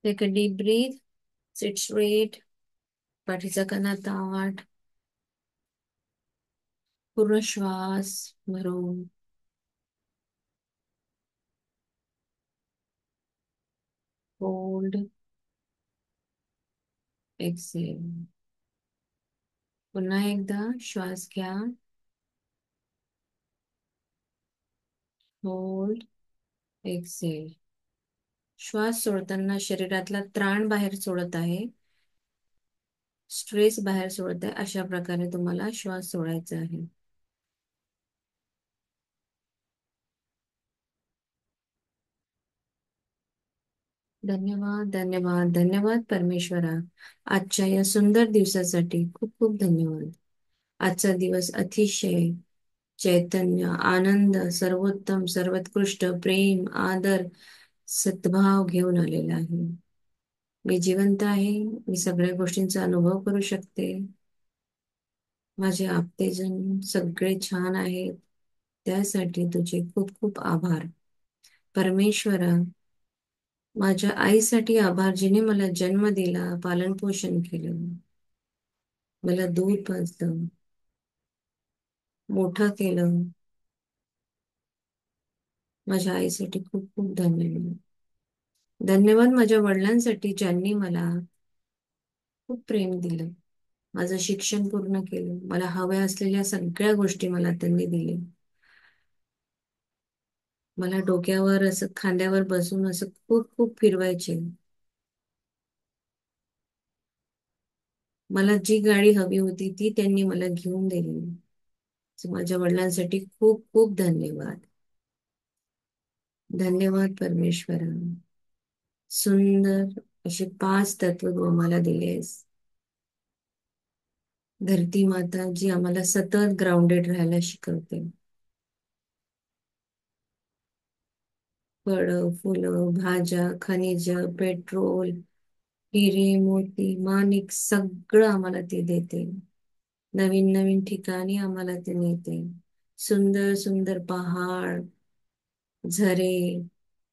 Take a deep breath. Sit straight. पाठीचा कणा ताठ. पूर्ण श्वास भरून होल्ड. एक्सेल. पुन्हा एकदा श्वास घ्या. होल्ड. एक्सेल. श्वास सोडताना शरीरातला त्राण बाहेर सोडत आहे. स्ट्रेस बाहेर सोडत आहे. अशा प्रकारे तुम्हाला श्वास सोडायचा आहे. धन्यवाद, धन्यवाद, धन्यवाद परमेश्वरा. आजच्या या सुंदर दिवसासाठी खूप खूप धन्यवाद. आजचा दिवस अतिशय चैतन्य, आनंद, सर्वोत्तम, सर्वोत्कृष्ट, प्रेम, आदर, सद्भाव घेऊन आलेला आहे. मी जिवंत आहे. मी सगळ्या गोष्टींचा अनुभव करू शकते. माझे आप्तेजन सगळे छान आहेत. त्यासाठी तुझे खूप खूप आभार परमेश्वरा. माझ्या आईसाठी आभार, जिने मला जन्म दिला, पालन पोषण केलं, मला दूध पाजलं, मोठं केलं. माझ्या आईसाठी खूप खूप धन्यवाद. धन्यवाद माझ्या वडिलांसाठी, ज्यांनी मला खूप प्रेम दिलं, माझं शिक्षण पूर्ण केलं, मला हव्या असलेल्या सगळ्या गोष्टी मला त्यांनी दिल्या. मला डोक्यावर असं खांद्यावर बसून असं खूप खूप फिरवायचे. मला जी गाडी हवी होती ती त्यांनी मला घेऊन दिली. माझ्या वडिलांसाठी खूप खूप धन्यवाद. धन्यवाद परमेश्वरा. सुंदर असे 5 तत्व तू आम्हाला दिलेस. धरती माता जी आम्हाला सतत ग्राउंडेड राहायला शिकवते. फळं, फुलं, भाज्या, खनिज, पेट्रोल, हिरे, मोती, माणिक सगळं आम्हाला ती देते. नवीन नवीन ठिकाणी आम्हाला ती नेते. सुंदर सुंदर पहाड, झरे,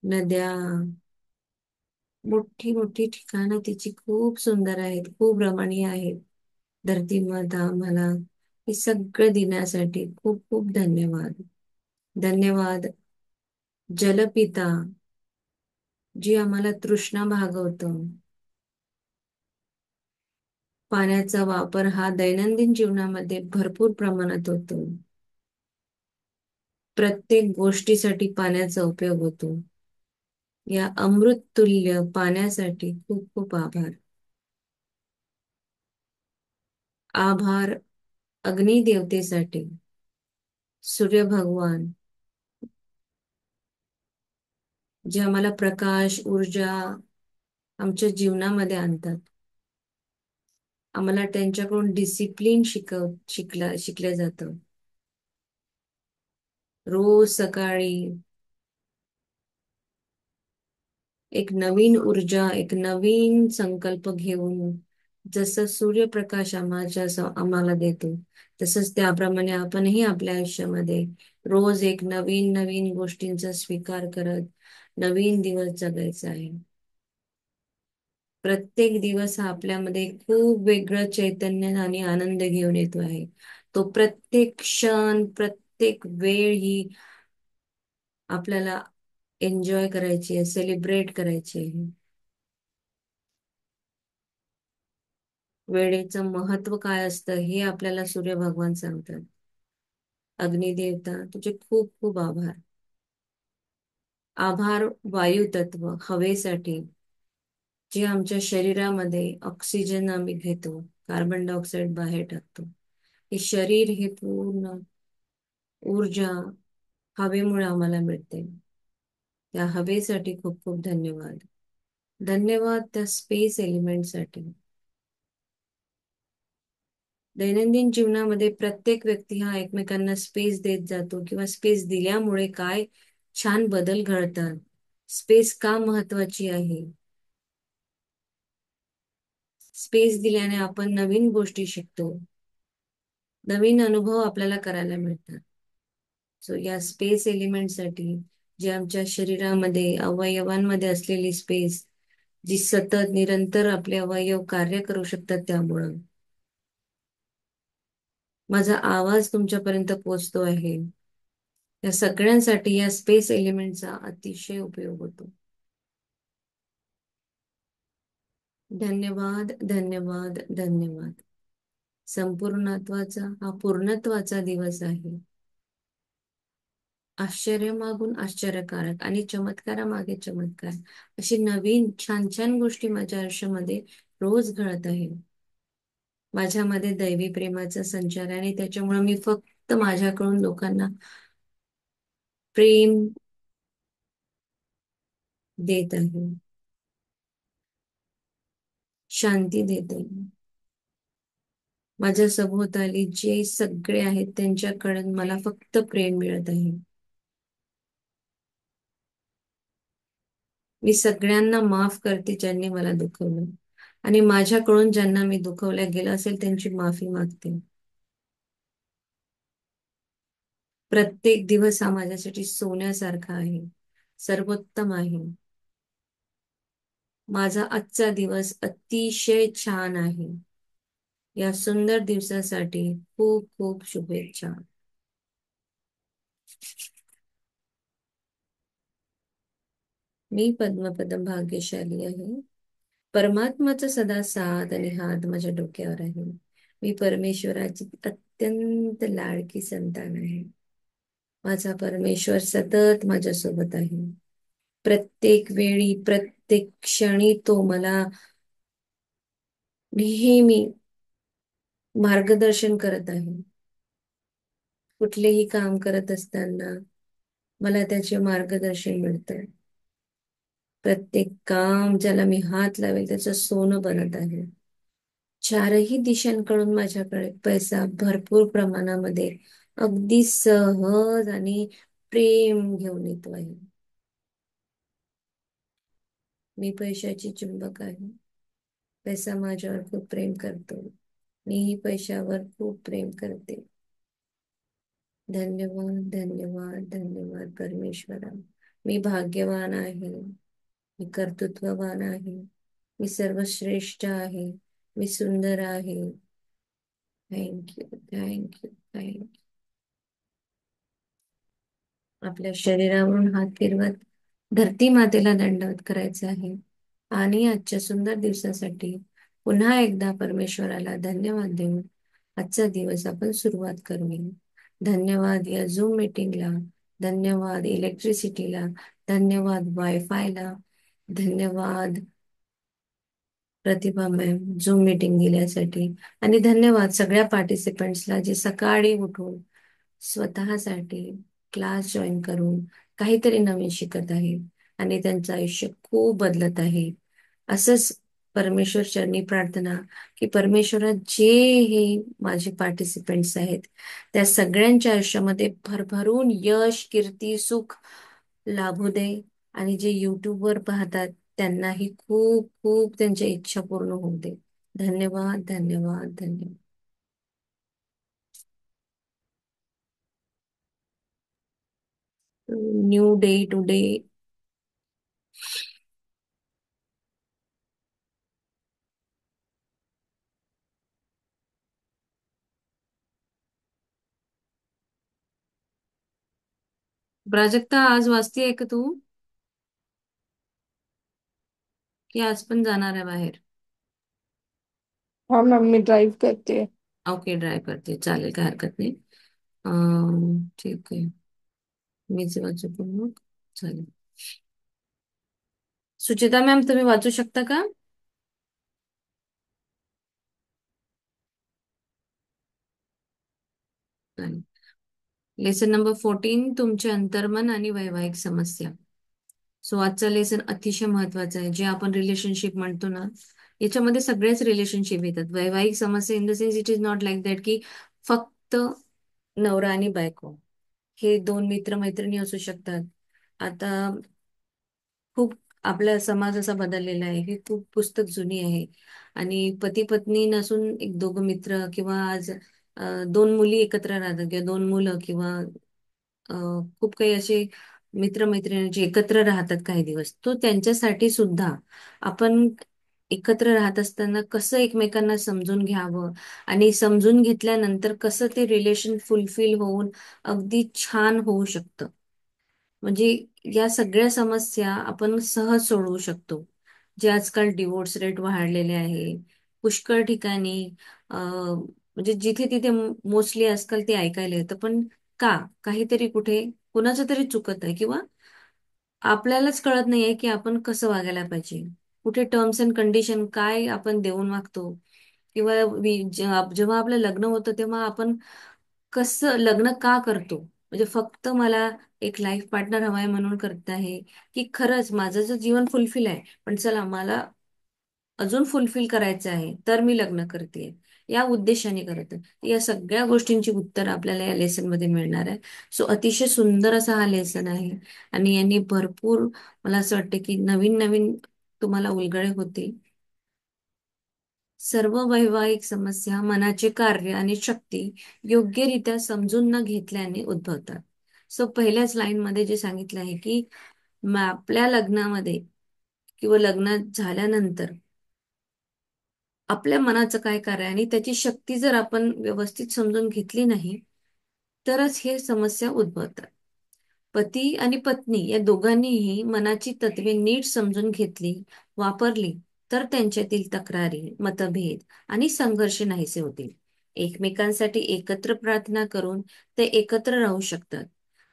नद्या, मोठी मोठी ठिकाणं तिची खूप सुंदर आहेत, खूप रमणीय आहेत. धरती माता आम्हाला हे सगळं देण्यासाठी खूप खूप धन्यवाद. धन्यवाद जलपिता, जी आम्हाला तृष्णा भागवतं. पाण्याचा वापर हा दैनंदिन जीवनामध्ये भरपूर प्रमाणात होतो. प्रत्येक गोष्टीसाठी पाण्याचा उपयोग होतो. या अमृत तुल्य पाण्यासाठी खूप खूप आभार. आभार अग्निदेवतेसाठी, सूर्य भगवान, जे आम्हाला प्रकाश, ऊर्जा आमच्या जीवनामध्ये आणतात. आम्हाला त्यांच्याकडून डिसिप्लिन शिकलं जातं. रोज सकाळी एक नवीन ऊर्जा, एक नवीन संकल्प घेऊन, जसं सूर्यप्रकाश आम्हाला देतो, तसंच त्याप्रमाणे आपणही आपल्या आयुष्यामध्ये रोज एक नवीन नवीन गोष्टींचा स्वीकार करत नवीन दिवस जगायचा आहे. प्रत्येक दिवस हा आपल्यामध्ये खूप वेगळं चैतन्य आणि आनंद घेऊन येतो आहे. तो प्रत्येक क्षण, प्रत्येक वेळ ही आपल्याला एन्जॉय करायची आहे, सेलिब्रेट करायची आहे. वेळेचं महत्व काय असतं हे आपल्याला सूर्य भगवान सांगतात. अग्निदेवता तुझे खूप खूप आभार. आभार वायू तत्व हवेसाठी, जे आमच्या शरीरामध्ये ऑक्सिजन आम्ही घेतो, कार्बन डायऑक्साईड बाहेर टाकतो. हे शरीर हे पूर्ण ऊर्जा हवेमुळे आम्हाला मिळते. त्या हवेसाठी खूप खूप धन्यवाद. धन्यवाद त्या स्पेस एलिमेंटसाठी. दैनंदिन जीवनामध्ये प्रत्येक व्यक्ती हा एकमेकांना स्पेस देत जातो, किंवा स्पेस दिल्यामुळे काय छान बदल घडतात. स्पेस का महत्वाची आहे? स्पेस दिल्याने आपण नवीन गोष्टी शिकतो, नवीन अनुभव आपल्याला करायला मिळतात. सो या स्पेस एलिमेंटसाठी, जे आमच्या शरीरामध्ये अवयवांमध्ये असलेली स्पेस, जी सतत निरंतर आपले अवयव कार्य करू शकतात त्यामुळं माझा आवाज तुमच्यापर्यंत पोहोचतो आहे. या सगळ्यांसाठी या स्पेस एलिमेंटचा अतिशय उपयोग होतो. धन्यवाद, धन्यवाद, धन्यवाद. संपूर्णत्वाचा हा पूर्णत्वाचा दिवस आहे. आश्चर्य मागून आश्चर्यकारक आणि चमत्कारामागे चमत्कार अशी नवीन छान छान गोष्टी माझ्या आयुष्यामध्ये रोज घडत आहे. माझ्यामध्ये दैवी प्रेमाचा संचार आहे आणि त्याच्यामुळे मी फक्त माझ्याकडून लोकांना प्रेम देत आहे, शांती देत आहे. माझ्या सभोवताली जे सगळे आहेत त्यांच्याकडून मला फक्त प्रेम मिळत आहे. मी सगळ्यांना माफ करते ज्यांनी मला दुखवलं आणि माझ्याकडून ज्यांना मी दुखवल्या गेलं असेल त्यांची माफी मागते. प्रत्येक दिवस हा माझ्यासाठी सोन्यासारखा आहे, सर्वोत्तम आहे. माझा आजचा दिवस अतिशय छान आहे. या सुंदर दिवसासाठी खूप खूप शुभेच्छा. मी पद्मपदम भाग्यशाली आहे. परमात्माचा सदा साथ आणि हात माझ्या डोक्यावर आहे. मी परमेश्वराची अत्यंत लाडकी संतान आहे. माझा परमेश्वर सतत माझ्यासोबत आहे. प्रत्येक वेळी प्रत्येक क्षणी तो मला नेहमी मार्गदर्शन करत आहे. कुठलेही काम करत असताना मला त्याचे मार्गदर्शन मिळतं. प्रत्येक काम ज्याला मी हात लावेल त्याचं सोनं बनत आहे. चारही दिशांकडून माझ्याकडे पैसा भरपूर प्रमाणामध्ये अगदी सहज आणि प्रेम घेऊन येतो आहे. मी पैशाची चुंबक आहे. पैसा माझ्यावर खूप प्रेम करतो. मीही पैशावर खूप प्रेम करते. धन्यवाद, धन्यवाद, धन्यवाद परमेश्वरा. मी भाग्यवान आहे. मी कर्तृत्ववान आहे. मी सर्वश्रेष्ठ आहे. मी सुंदर आहे. Thank you, thank you, thank you. आपल्या शरीरावरून हात फिरवत धरती मातेला दंडवत करायचा आहे आणि आजच्या सुंदर दिवसासाठी पुन्हा एकदा परमेश्वराला धन्यवाद देऊन आजचा दिवस आपण सुरुवात करूया. धन्यवाद या झूम मीटिंगला, धन्यवाद इलेक्ट्रिसिटीला, धन्यवाद वायफायला, धन्यवाद प्रतिभा मॅम झूम मीटिंग दिल्यासाठी आणि धन्यवाद सगळ्या पार्टिसिपेंट्सला जे सकाळी उठून स्वतःसाठी क्लास जॉईन करून काहीतरी नवीन शिकत आहे आणि त्यांचं आयुष्य खूप बदलत आहे. असंच परमेश्वर चरणी प्रार्थना की परमेश्वरात जे हे माझे पार्टिसिपेंट्स आहेत त्या सगळ्यांच्या आयुष्यामध्ये भरभरून यश, कीर्ती, सुख लाभू दे आणि जे युट्यूबवर पाहतात त्यांनाही खूप खूप त्यांच्या इच्छा पूर्ण होऊ दे. धन्यवाद, धन्यवाद, धन्यवाद. New day today. प्राजक्ता आज वाचतीये का तू की आज पण जाणार आहे बाहेर? हाँ मैम, मैं ड्राइव करती है. ओके, ड्राय करते चालेल, काय हरकत नाही. ठीक आहे. मीच वाचू पण मग चालेल. सुचिता मॅम तुम्ही वाचू शकता का? लेसन नंबर 14 तुमचे अंतर्मन आणि वैवाहिक समस्या. सो आजचा लेसन अतिशय महत्वाचा आहे. जे आपण रिलेशनशिप म्हणतो ना याच्यामध्ये सगळेच रिलेशनशिप येतात. वैवाहिक समस्या in the sense it is not like that की फक्त नवरा आणि बायको हे दोन मित्र मैत्रिणी असू शकतात. आता खूप आपला समाज असा बदललेला आहे. ही खूप पुस्तक जुनी आहे आणि पती पत्नी नसून एक दोघं मित्र किंवा आज दोन मुली एकत्र राहतात किंवा दोन मुलं किंवा अ, खूप काही असे मित्रमैत्रिणी जे एकत्र राहतात काही दिवस, तो त्यांच्यासाठी सुद्धा आपण एकत्र राहत असताना कसं एकमेकांना समजून घ्यावं आणि समजून घेतल्यानंतर कसं ते रिलेशन फुलफिल होऊन अगदी छान होऊ शकतं. म्हणजे या सगळ्या समस्या आपण सहज सोडवू शकतो. जे आजकाल डिवोर्स रेट वाढलेले आहे. पुष्कळ ठिकाणी म्हणजे जिथे तिथे मोस्टली आजकाल ते ऐकायला येतं. पण का? काहीतरी कुठे कुणाचं तरी चुकत आहे किंवा आपल्यालाच कळत नाहीये की आपण कसं वागायला पाहिजे. कुठे टर्म्स अँड कंडिशन काय आपण देऊन वागतो किंवा जेव्हा आपलं लग्न होतं तेव्हा आपण कसं लग्न का करतो? म्हणजे फक्त मला एक लाईफ पार्टनर हवाय म्हणून करत आहे, की खरंच माझं जर जीवन फुलफिल आहे, पण चला मला अजून फुलफिल करायचं आहे, तर मी लग्न करते. या उद्देशाने करत आहे. या सगळ्या गोष्टींची उत्तर आपल्याला या लेसन मध्ये मिळणार आहे. सो अतिशय सुंदर असा हा लेसन आहे आणि यांनी भरपूर मला असं वाटतं की नवीन नवीन तुम्हाला उलगडे होतील. सर्व वैवाहिक समस्या मनाचे कार्य आणि शक्ती योग्यरित्या समजून न घेतल्याने उद्भवतात. सो पहिल्याच लाईन मध्ये जे सांगितलं आहे की आपल्या लग्नामध्ये किंवा लग्न झाल्यानंतर आपल्या मनाचं काय कार्य आहे आणि त्याची शक्ती जर आपण व्यवस्थित समजून घेतली नाही, तरच हे समस्या उद्भवतात. पती आणि पत्नी या दोघांनीही मनाची तत्वे नीट समजून घेतली, वापरली, तर त्यांच्यातील तक्रारी, मतभेद आणि संघर्ष नाहीसे होतील. एकमेकांसाठी एकत्र प्रार्थना करून ते एकत्र राहू शकतात.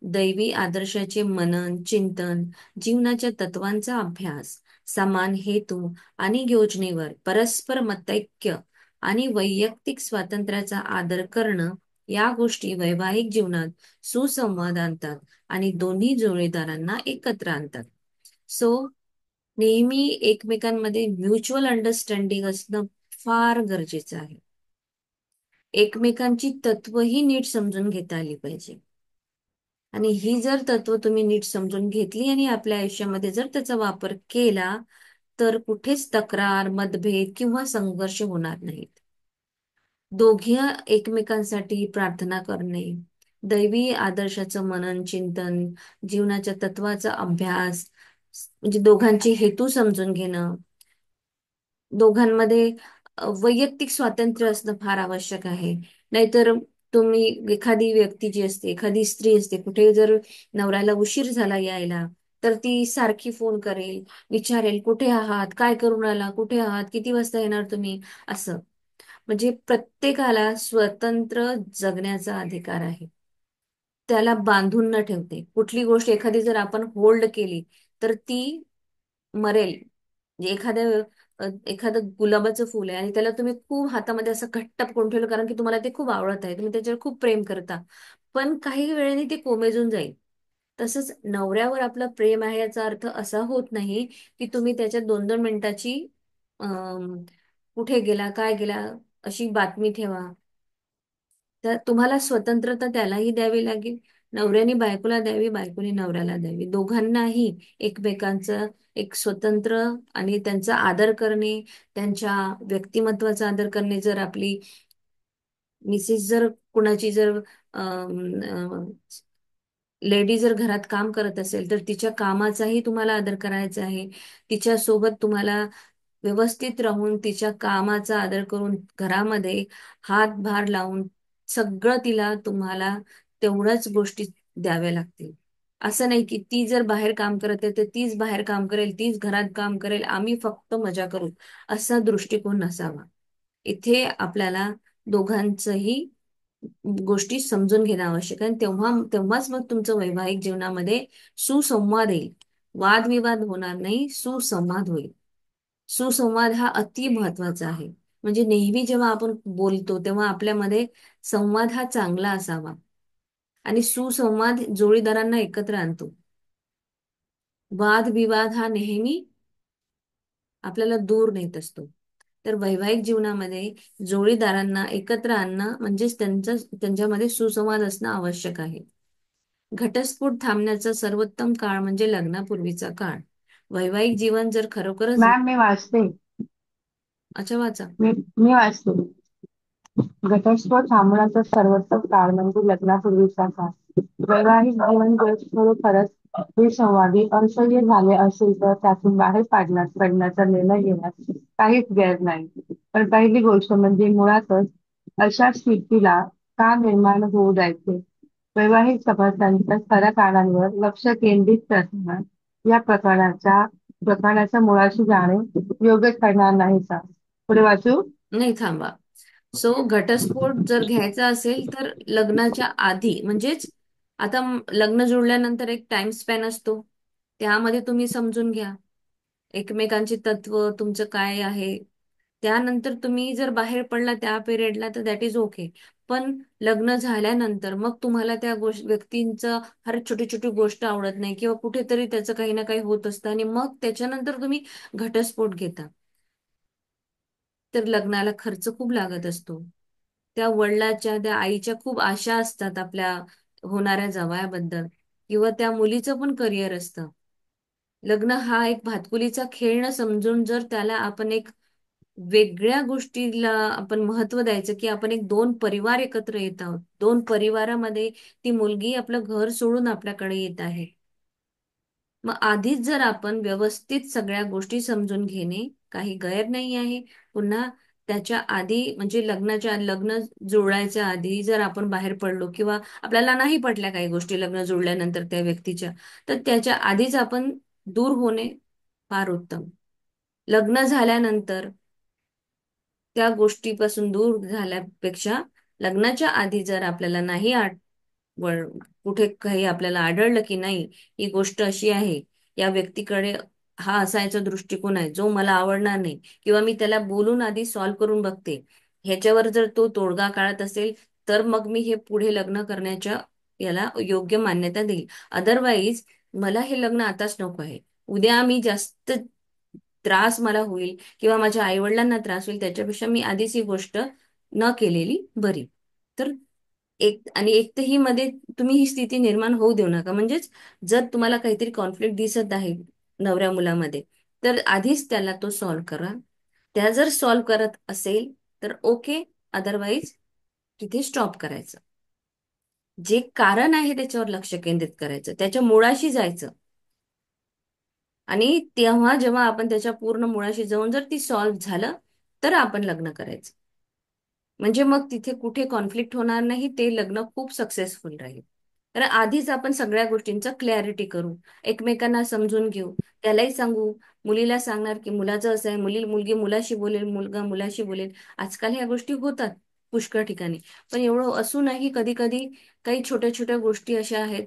दैवी आदर्शाचे मनन, चिंतन, जीवनाच्या तत्वांचा अभ्यास, समान हेतू आणि योजनेवर परस्पर मतैक्य आणि वैयक्तिक स्वातंत्र्याचा आदर करणं या गोष्टी वैवाहिक जीवनात सुसंवाद आणतात आणि दोन्ही जोडीदारांना एकत्र आणतात. सो नेहमी एकमेकांमध्ये म्युच्युअल अंडरस्टँडिंग असणं फार गरजेचं आहे. एकमेकांची तत्वही नीट समजून घेता आली पाहिजे. आणि ही जर तत्व तुम्ही नीट समजून घेतली आणि आपल्या आयुष्यामध्ये जर त्याचा वापर केला, तर कुठेच तक्रार, मतभेद किंवा संघर्ष होणार नाहीत. दोघे एकमेकांसाठी प्रार्थना करणे, दैवी आदर्शाचं मनन, चिंतन, जीवनाच्या तत्वाचा अभ्यास, म्हणजे दोघांचे हेतू समजून घेणं, दोघांमध्ये वैयक्तिक स्वातंत्र्य असणं फार आवश्यक आहे. नाहीतर तुम्ही एखादी व्यक्ती जी असते, एखादी स्त्री असते, कुठे जर नवऱ्याला उशीर झाला यायला, तर ती सारखी फोन करेल, विचारेल, कुठे आहात, काय करून आला, कुठे आहात, किती वाजता येणार तुम्ही, असं. म्हणजे प्रत्येकाला स्वतंत्र जगण्याचा अधिकार आहे. त्याला बांधून न ठेवते. कुठली गोष्ट एखादी जर आपण होल्ड केली, तर ती मरेल. म्हणजे एखादं गुलाबाचं फुल आहे आणि त्याला तुम्ही खूप हातामध्ये असं घट्ट पकडून ठेवलं कारण की तुम्हाला ते खूप आवडत आहे. तुम्ही त्याच्यावर खूप प्रेम करता. पण काही वेळाने ते कोमेजून जाईल. तसंच नवऱ्यावर आपलं प्रेम आहे याचा अर्थ असा होत नाही की तुम्ही त्याच्या 2-2 मिनिटाची अं, कुठे गेला, काय गेला अशी बातमी ठेवा. तर तुम्हाला स्वतंत्रता त्यालाही द्यावी लागेल. नवऱ्याने बायकोला द्यावी, बायकोने नवऱ्याला द्यावी. दोघांनाही एकमेकांचं एक स्वतंत्र आणि त्यांचा आदर करणे, त्यांच्या व्यक्तिमत्वाचा आदर करणे. जर आपली मिसेस जर कुणाची जर लेडी जर घरात काम करत असेल तर तिच्या कामाचाही तुम्हाला आदर करायचा आहे. तिच्या सोबत तुम्हाला व्यवस्थित राहून तिच्या कामाचा आदर करून घरामध्ये हातभार लावून सगळं तिला तुम्हाला तेवढ्याच गोष्टी द्याव्या लागतील. असं नाही की ती जर बाहेर काम करत आहे तर तीच बाहेर काम करेल, तीच घरात काम करेल, आम्ही फक्त मजा करू, असा दृष्टिकोन नसावा. इथे आपल्याला दोघांचंही गोष्टी समजून घेणं आवश्यक आहे आणि तेव्हाच मग तुमचं वैवाहिक जीवनामध्ये सुसंवाद येईल. वादविवाद होणार नाही, सुसंवाद होईल. सुसंवाद हा अति महत्वाचा आहे. म्हणजे नेहमी जेव्हा आपण बोलतो तेव्हा आपल्यामध्ये संवाद हा चांगला असावा आणि सुसंवाद जोडीदारांना एकत्र आणतो. वादविवाद हा नेहमी आपल्याला दूर नेत असतो. तर वैवाहिक जीवनामध्ये जोडीदारांना एकत्र आणणं म्हणजेच त्यांच्यामध्ये सुसंवाद असणं आवश्यक आहे. घटस्फोट थांबण्याचा सर्वोत्तम काळ म्हणजे लग्नापूर्वीचा काळ. वैवाहिक जीवन जर खरोखरच मॅम मी वाचते. अच्छा वाचा. मी वाचते. घटस्फोट थांबवण्याचा सर्वोत्तम काळ म्हणजे लग्नापूर्वीचा काळ. वैवाहिक जीवन जर खरोखरच विसंवादी असह्य झाले असेल तर त्यातून बाहेर पडण्याचा निर्णय घेण्यास काहीच गैर नाही. पण पहिली गोष्ट म्हणजे मुळातच अशा स्थितीला का निर्माण होऊ द्यायचे. वैवाहिक समस्यांच्या खऱ्या कारणांवर लक्ष केंद्रित करताना या प्रकरणाच्या मुळाशी जाणे योग्य ठरणार नाही का? पुढे वाचू. नाही, थांबा. सो घटस्फोट जर घ्यायचा असेल तर लग्नाच्या आधी, म्हणजेच आता लग्न जुळल्यानंतर एक टाइम स्पॅन असतो, त्यामध्ये तुम्ही समजून घ्या एकमेकांची तत्व तुमचं काय आहे. त्यानंतर तुम्ही जर बाहेर पडला त्या पिरियडला तर दॅट इज ओके. पण लग्न झाल्यानंतर मग तुम्हाला त्या व्यक्तींचं हर छोटी छोटी गोष्ट आवडत नाही किंवा कुठेतरी त्याचं काही ना काही होत असतं आणि मग त्याच्यानंतर तुम्ही घटस्फोट घेता, तर लग्नाला खर्च खूप लागत असतो. त्या वडिलाच्या त्या आईच्या खूप आशा असतात आपल्या होणाऱ्या जावयाबद्दल, किंवा त्या मुलीचं पण करिअर असतं. लग्न हा एक भातकुलीचा खेळ न समजून जर त्याला आपण एक वेगळ्या गोष्टीला आपण महत्त्व द्यायचं, की आपण एक दोन परिवार एकत्र येत आहोत, दोन परिवारामध्ये ती मुलगी आपलं घर सोडून आपल्याकडे येत आहे, मग आधीच जर आपण व्यवस्थित सगळ्या गोष्टी समजून घेणे काही गैर नाही आहे. पुन्हा त्याच्या आधी म्हणजे लग्न जुळायच्या आधी जर आपण बाहेर पडलो किंवा आपल्याला नाही पटल्या काही गोष्टी लग्न जुळल्यानंतर त्या व्यक्तीच्या, तर त्याच्या आधीच आपण दूर होणे फार उत्तम. लग्न झाल्यानंतर त्या गोष्टीपासून दूर झाल्यापेक्षा लग्नाच्या आधी जर आपल्याला नाही वर कुठे काही आपल्याला आढळलं की नाही, ही गोष्ट अशी आहे, या व्यक्तीकडे हा असायचा दृष्टिकोन आहे जो मला आवडणार नाही, किंवा मी त्याला बोलून आधी सॉल्व्ह करून बघते, ह्याच्यावर जर तो तोडगा काढत असेल तर मग मी हे पुढे लग्न करण्याच्या याला योग्य मान्यता देईल. अदरवाईज मला हे लग्न आताच नको आहे, उद्या मी जास्त त्रास मला होईल किंवा माझ्या आईवडिलांना त्रास होईल, त्याच्यापेक्षा मी आधीच ही गोष्ट न केलेली बरी. तर एक तर ही मध्ये तुम्ही ही स्थिती निर्माण होऊ देऊ नका. म्हणजेच जर तुम्हाला काहीतरी कॉन्फ्लिक्ट दिसत आहे नवऱ्या मुलामध्ये, तर आधीच त्याला तो सॉल्व्ह करा. त्या जर सॉल्व्ह करत असेल तर ओके, अदरवाईज तिथे स्टॉप करायचं. जे कारण आहे त्याच्यावर लक्ष केंद्रित करायचं, त्याच्या मुळाशी जायचं. आणि तेव्हा जेव्हा आपण त्याच्या पूर्ण मुळाशी जाऊन जर ती सॉल्व्ह झालं तर आपण लग्न करायचं. म्हणजे मग तिथे कुठे कॉन्फ्लिक्ट होणार नाही, ते लग्न खूप सक्सेसफुल राहील. तर आधीच आपण सगळ्या गोष्टींचा क्लॅरिटी करू, एकमेकांना समजून घेऊ. त्यालाही सांगू, मुलीला सांगणार की मुलाचं असं आहे, मुलगी मुलाशी बोलेल, मुलगा मुलाशी बोलेल. आजकाल ह्या गोष्टी होतात पुष्कळ ठिकाणी. पण एवढं असूनही कधी कधी काही छोट्या छोट्या गोष्टी अशा आहेत,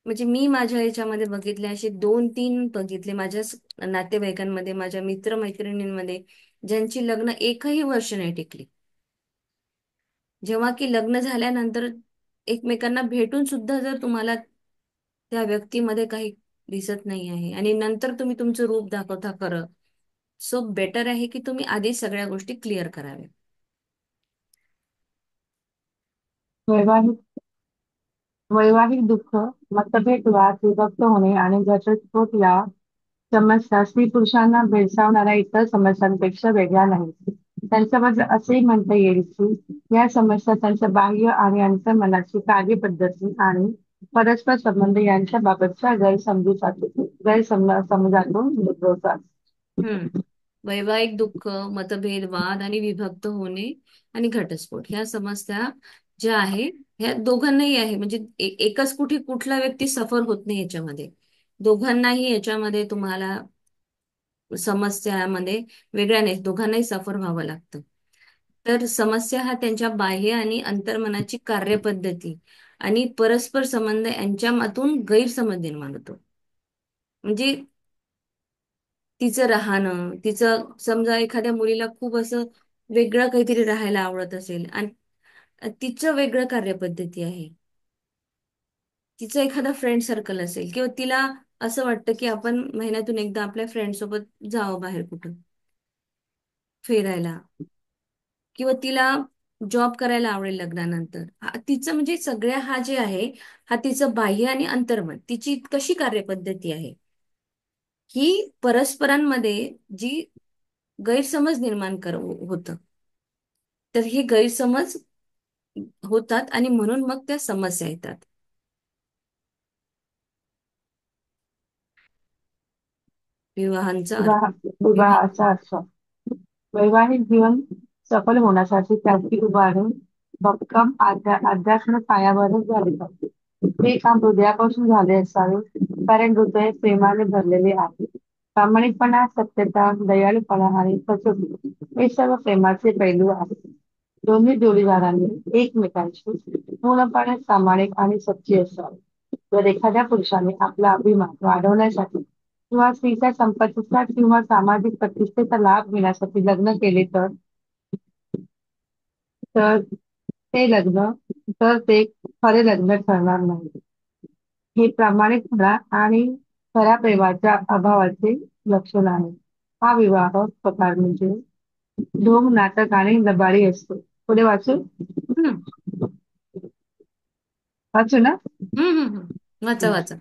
म्हणजे मी माझ्या याच्यामध्ये बघितले, असे 2-3 बघितले माझ्या नातेवाईकांमध्ये, माझ्या मित्रमैत्रिणींमध्ये, ज्यांची लग्न एकही वर्ष नाही टिकली. जेव्हा की लग्न झाल्यानंतर एकमेकांना भेटून सुद्धा जर तुम्हाला त्या व्यक्तीमध्ये काही दिसत नाही आहे आणि नंतर तुम्ही तुमचं रूप दाखवता खरं, सो बेटर आहे की तुम्ही आधी सगळ्या गोष्टी क्लिअर कराव्या. वैवाहिक वैवाहिक दुःख, मतभेद, वाद, विभक्त होणे आणि घटस्फोट या समस्या स्त्री पुरुषांना भेडसावणाऱ्या इतर समस्यांपेक्षा वेगळ्या नाहीत. त्यांच्याबद्दल असेही म्हणता येईल की या समस्या त्यांच्या बाह्य आणि अंतर्मनाची कार्यपद्धती आणि परस्पर संबंध यांच्या बाबतच्या गैरसमजातून उद्भवतात. वैवाहिक दुःख, मतभेद, वाद आणि विभक्त होणे आणि घटस्फोट ह्या समस्या ज्या आहे, ह्या दोघांनाही आहे. म्हणजे एकच कुठला व्यक्ती सफर होत नाही याच्यामध्ये, दोघांनाही याच्यामध्ये तुम्हाला समस्यामध्ये वेगळ्या नाही, दोघांनाही सफर व्हावं लागतं. तर समस्या हा त्यांच्या बाह्य आणि अंतर्मनाची कार्यपद्धती आणि परस्पर संबंध यांच्यामधून गैरसमज निर्माण होतो. म्हणजे तिचं राहणं, तिचं समजा एखाद्या मुलीला खूप असं वेगळं काहीतरी राहायला आवडत असेल आणि तिचं वेगळं कार्यपद्धती आहे, तिचं एखादा फ्रेंड सर्कल असेल किंवा तिला असं वाटतं की आपण महिन्यातून एकदा आपल्या फ्रेंड सोबत जावं बाहेर कुठं फिरायला, किंवा तिला जॉब करायला आवडेल लग्नानंतर. तिचं म्हणजे सगळ्या हा जे आहे, हा तिचं बाह्य आणि अंतर्मन, तिची कशी कार्यपद्धती आहे, ही परस्परांमध्ये जी गैरसमज निर्माण होतं. तर हे गैरसमज होतात आणि म्हणून मग त्या समस्या येतात. विवाहांचा अर्थ. विवाह विवाह. विवाहाचा अर्थ वैवाहिक जीवन सफल होण्यासाठी त्याची उभारणी भक्कम अध्यात्म पायावरच झाली पाहिजे. हे काम हृदयापासून झाले असावे, कारण हृदय प्रेमाने भरलेले आहे. प्रामाणिकपणा, सत्यता, दयाळूपणा आणि सचोटी हे सर्व प्रेमाचे पैलू आहेत. दोन्ही जोडीदारांनी एकमेकांशी पूर्णपणे प्रामाणिक आणि सच्चे असावे. जर एखाद्या पुरुषाने आपला अभिमान वाढवण्यासाठी किंवा स्त्रीच्या संपत्तीचा किंवा सामाजिक प्रतिष्ठेचा लाभ घेण्यासाठी लग्न केले तर ते लग्न तर ते खरे लग्न ठरणार नाही. हे प्रामाणिकपणा आणि खऱ्या प्रेमाच्या अभावाचे लक्षण आहे. हा विवाह प्रकार म्हणजे ढोंग, नाटक आणि लबाडी असतो. पुढे वाचू हम्म. वाचू ना. वाचा वाचा.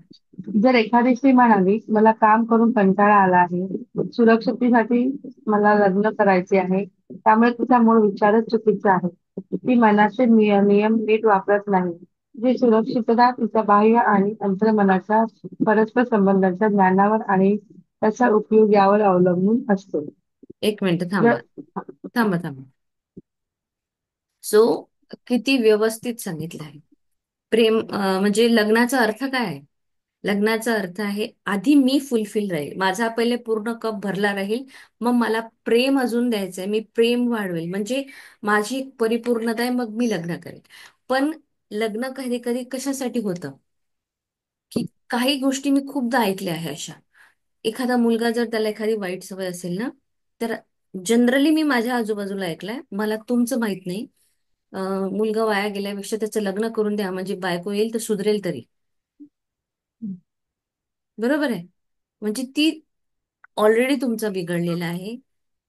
जर एखादी स्त्री म्हणाली, मला काम करून कंटाळा आला आहे, सुरक्षिततेसाठी मला लग्न करायचे आहे, त्यामुळे तिचा मूळ विचारच चुकीचा आहे. ती मनाचे नियम नीट वापरत नाही. जी सुरक्षितता तिच्या बाह्य आणि अंतर्मनाच्या परस्पर संबंधांच्या ज्ञानावर आणि त्याचा उपयोग यावर अवलंबून असतो. एक मिनिट थांबा. जर थांबा थांबा. सो किती व्यवस्थित सांगितलं आहे. प्रेम म्हणजे लग्नाचा अर्थ काय आहे? लग्नाचा अर्थ आहे, आधी मी फुलफिल राहील, माझा पहिले पूर्ण कप भरला राहील, मग मला प्रेम अजून द्यायचंय, मी प्रेम वाढवेल, म्हणजे माझी एक परिपूर्णता आहे, मग मी लग्न करेल. पण लग्न कधी कधी कशासाठी होतं, की काही गोष्टी मी खूपदा ऐकल्या आहे अशा. एखादा मुलगा जर त्याला एखादी वाईट सवय असेल ना, तर जनरली मी माझ्या आजूबाजूला ऐकलंय, मला तुमचं माहित नाही. मुलगा वाया गेल्यापेक्षा त्याचं लग्न करून द्या, म्हणजे बायको येईल तर सुधरेल तरी. बरोबर आहे. म्हणजे ती ऑलरेडी तुमचा बिघडलेला आहे,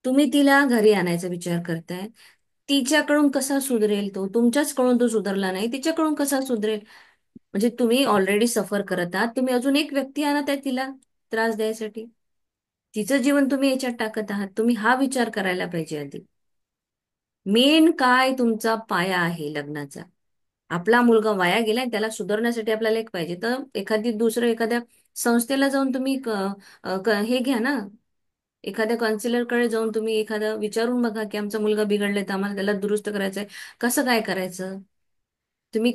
तुम्ही तिला घरी आणायचा विचार करताय. तिच्याकडून कसा सुधरेल तो, तुमच्याचकडून तो सुधरला नाही, तिच्याकडून कसा सुधरेल? म्हणजे तुम्ही ऑलरेडी सफर करत आहात, तुम्ही अजून एक व्यक्ती आणत आहे तिला त्रास द्यायसाठी. तिचं जीवन तुम्ही याच्यात टाकत आहात. तुम्ही हा विचार करायला पाहिजे आधी. मेन काय तुमचा पाया आहे लग्नाचा. आपला मुलगा वाया गेलाय, त्याला सुधारण्यासाठी आपल्याला एक पाहिजे, तर एखादी दुसरं एखाद्या संस्थेला जाऊन तुम्ही हे घ्या ना. एखाद्या काउन्सिलरकडे जाऊन तुम्ही एखादा विचारून बघा, की आमचा मुलगा बिघडलाय तर आम्हाला त्याला दुरुस्त करायचंय, कसं काय करायचं. तुम्ही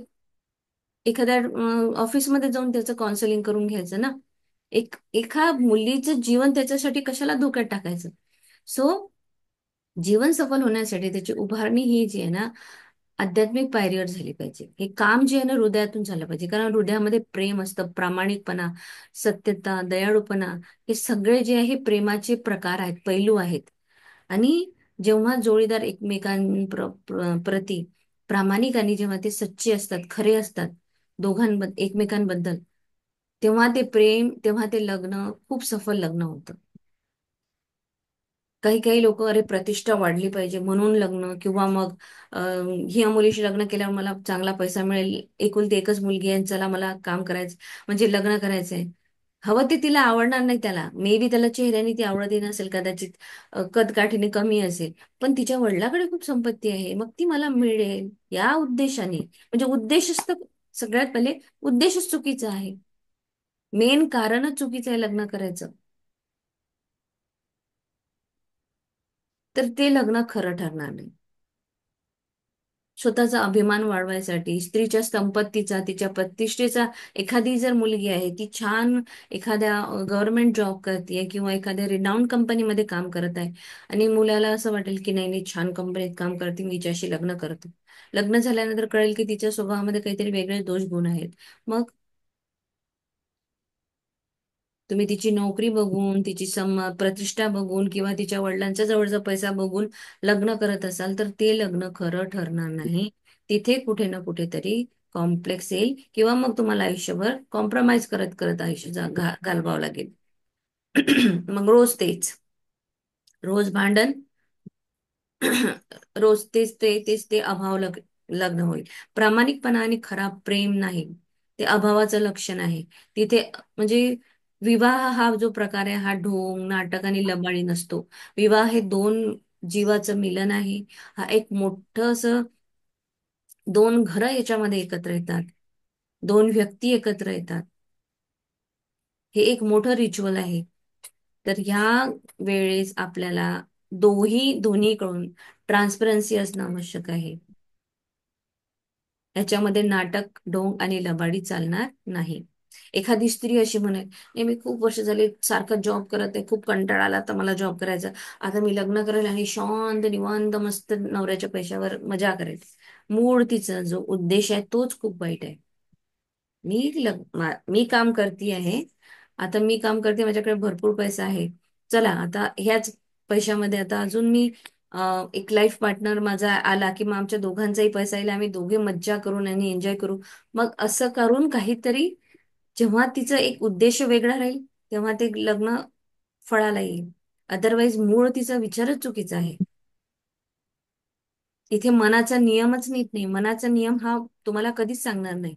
एखाद्या ऑफिसमध्ये जाऊन त्याचं काउन्सिलिंग करून घ्यायचं ना. एका मुलीचं जीवन त्याच्यासाठी कशाला धोक्यात टाकायचं. सो जीवन सफल होण्यासाठी त्याची उभारणी ही जी आहे ना, आध्यात्मिक पायरीवर झाली पाहिजे. हे काम जे आहे ना, हृदयातून झालं पाहिजे, कारण हृदयामध्ये प्रेम असतं, प्रामाणिकपणा, सत्यता, दयाळूपणा, हे सगळे जे आहे हे प्रेमाचे प्रकार आहेत, पैलू आहेत. आणि जेव्हा जोडीदार प्रती प्रामाणिक आणि जेव्हा ते सच्चे असतात, खरे असतात एकमेकांबद्दल, तेव्हा ते प्रेम, तेव्हा ते लग्न खूप सफल लग्न होतं. काही काही लोक, अरे प्रतिष्ठा वाढली पाहिजे म्हणून लग्न, किंवा मग ह्या मुलीशी लग्न केल्यावर मला चांगला पैसा मिळेल, एकुलती एकच मुलगी आहे आणि चला मला काम करायचं, म्हणजे लग्न करायचंय. हवं ते तिला आवडणार नाही, त्याला मे बी त्याला चेहऱ्याने ती आवडती नसेल कदाचित, कदकाठीने कमी असेल, पण तिच्या वडिलाकडे खूप संपत्ती आहे, मग ती मला मिळेल या उद्देशाने. म्हणजे उद्देशच तर, सगळ्यात पहिले उद्देशच चुकीचा आहे. मेन कारणच चुकीचं आहे लग्न करायचं. तर ते लग्न खरं ठरणार नाही. स्वतःचा अभिमान वाढवायसाठी, स्त्रीच्या संपत्तीचा, तिच्या प्रतिष्ठेचा, एखादी जर मुलगी आहे ती छान एखाद्या गव्हर्नमेंट जॉब करते किंवा एखाद्या रिनाऊंड कंपनीमध्ये काम करत आहे, आणि मुलाला असं वाटेल की नाही नाही, छान कंपनीत काम करते, मी हिच्याशी लग्न करतो. लग्न झाल्यानंतर कळेल की तिच्या स्वभावामध्ये काहीतरी वेगळे दोष गुण आहेत. मग तुम्ही तिची नोकरी बघून, तिची प्रतिष्ठा बघून, किंवा तिच्या वडिलांच्या जवळचा पैसा बघून लग्न करत असाल, तर ते लग्न खरं ठरणार नाही. तिथे कुठे ना कुठेतरी कॉम्प्लेक्स येईल, किंवा मग तुम्हाला आयुष्यभर कॉम्प्रोमाइज करत करत आयुष्य घालवावं लागेल. मग रोज तेच, रोज भांडण, रोज तेच ते अभाव लग्न होईल. प्रामाणिकपणा आणि खरा प्रेम नाही, ते अभावाचं लक्षण आहे. तिथे म्हणजे विवाह हा जो प्रकार आहे, हा ढोंग, नाटक आणि लबाडी नसतो. विवाह हे दोन जीवाचं मिलन आहे. हा एक मोठं असं, दोन घरं याच्यामध्ये एकत्र येतात, दोन व्यक्ती एकत्र येतात. हे एक मोठं रिच्युअल आहे. तर ह्या वेळेस आपल्याला दोन्हीकडून ट्रान्सपरन्सी असणं आवश्यक आहे. याच्यामध्ये नाटक, ढोंग आणि लबाडी चालणार नाही. एखादी स्त्री अशी म्हणेल, "नाही, मी खूप वर्ष झाले सारखा जॉब करत आहे, खूप कंटाळा आला, आता मला जॉब करायचा, आता मी लग्न करेल आणि शांत निवांत मस्त नवऱ्याच्या पैशावर मजा करेल." मूळ तिचा जो उद्देश आहे तोच खूप वाईट आहे. मी काम करते आहे, आता मी काम करते, माझ्याकडे भरपूर पैसा आहे, चला आता ह्याच पैशामध्ये आता अजून मी एक लाईफ पार्टनर माझा आला की मग आमच्या दोघांचाही पैसा येईल, आम्ही दोघे मज्जा करून आणि एन्जॉय करू. मग असं करून काहीतरी, जेव्हा तिचा एक उद्देश वेगळा राहील तेव्हा ते लग्न फळाला येईल. अदरवाईज मूळ तिचा विचारच चुकीचा आहे. इथे मनाचा नियमच नीट नाही. मनाचा नियम हा तुम्हाला कधीच सांगणार नाही.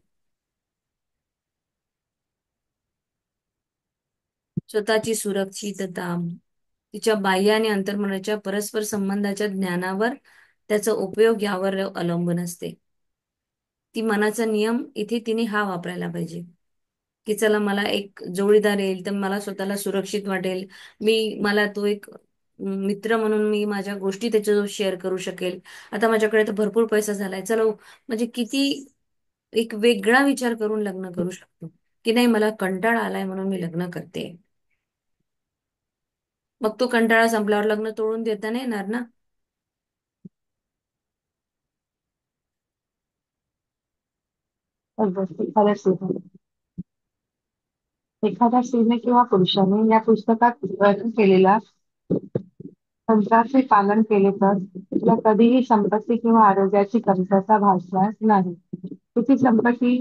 स्वतःची सुरक्षितता, तिच्या बाह्य आणि अंतर्मनाच्या परस्पर संबंधाच्या ज्ञानावर, त्याचा उपयोग यावर अवलंबून असते. ती मनाचा नियम इथे तिने हा वापरायला पाहिजे, की चला मला एक जोडीदार येईल तर मला स्वतःला सुरक्षित वाटेल. मला तो एक मित्र म्हणून मी माझ्या गोष्टी त्याच्याजवळ शेअर करू शकेल. आता माझ्याकडे तर भरपूर पैसा झालाय, चला म्हणजे किती एक वेगळा विचार करून लग्न करू शकतो, की नाही मला कंटाळा आलाय म्हणून मी लग्न करते. मग तो कंटाळा संपल्यावर लग्न तोडून देता नाही येणार ना. तर गोष्टी खरंच आहे. एखाद्या स्त्रीने किंवा पुरुषाने या पुस्तकात वर्णन केलेला तंत्राचे पालन केले तर तिला कधीही संपत्ती किंवा आरोग्याची कमतरता भासणार नाही. तिची संपत्ती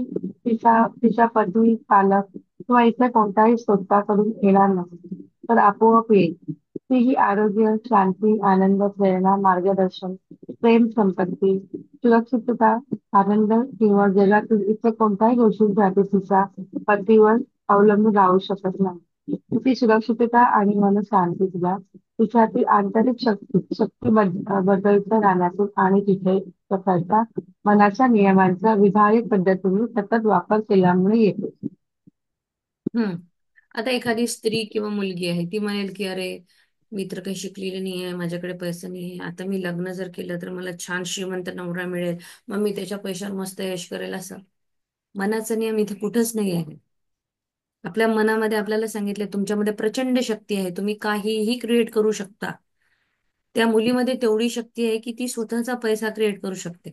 तिच्या पती, पालक किंवा इतर कोणत्याही स्रोताकडून येणार नाही, तर आपोआप येईल. ती ही आरोग्य, शांती, आनंद, प्रेरणा, मार्गदर्शन, प्रेम, संपत्ती, सुरक्षितता, आनंद किंवा जगातील इतर कोणत्याही गोष्टींसाठी तिच्या पतीवर अवलंबून राहू शकत नाही. तिची सुरक्षितता आणि मनशांती तिला तिच्यातील आंतरिक शक्ती बदलत राहण्यातून आणि तिथे करता मनाच्या नियमांचा विधायक पद्धतीने सतत वापर केल्यामुळे येतो. हम्म. आता एखादी स्त्री किंवा मुलगी आहे, ती म्हणेल की अरे, मी तर काही शिकलेली नाही आहे, माझ्याकडे पैसा नाही आहे, आता मी लग्न जर केलं तर मला छान श्रीमंत नवरा मिळेल, मग मी त्याच्या पैशावर मस्त यश करेल. असं मनाचा नियम इथे कुठंच नाही आहे. आपल्या मनामध्ये आपल्याला सांगितले तुमच्यामध्ये प्रचंड शक्ती आहे, तुम्ही काहीही क्रिएट करू शकता. त्या मुलीमध्ये तेवढी शक्ती आहे की ती स्वतःचा पैसा क्रिएट करू शकते.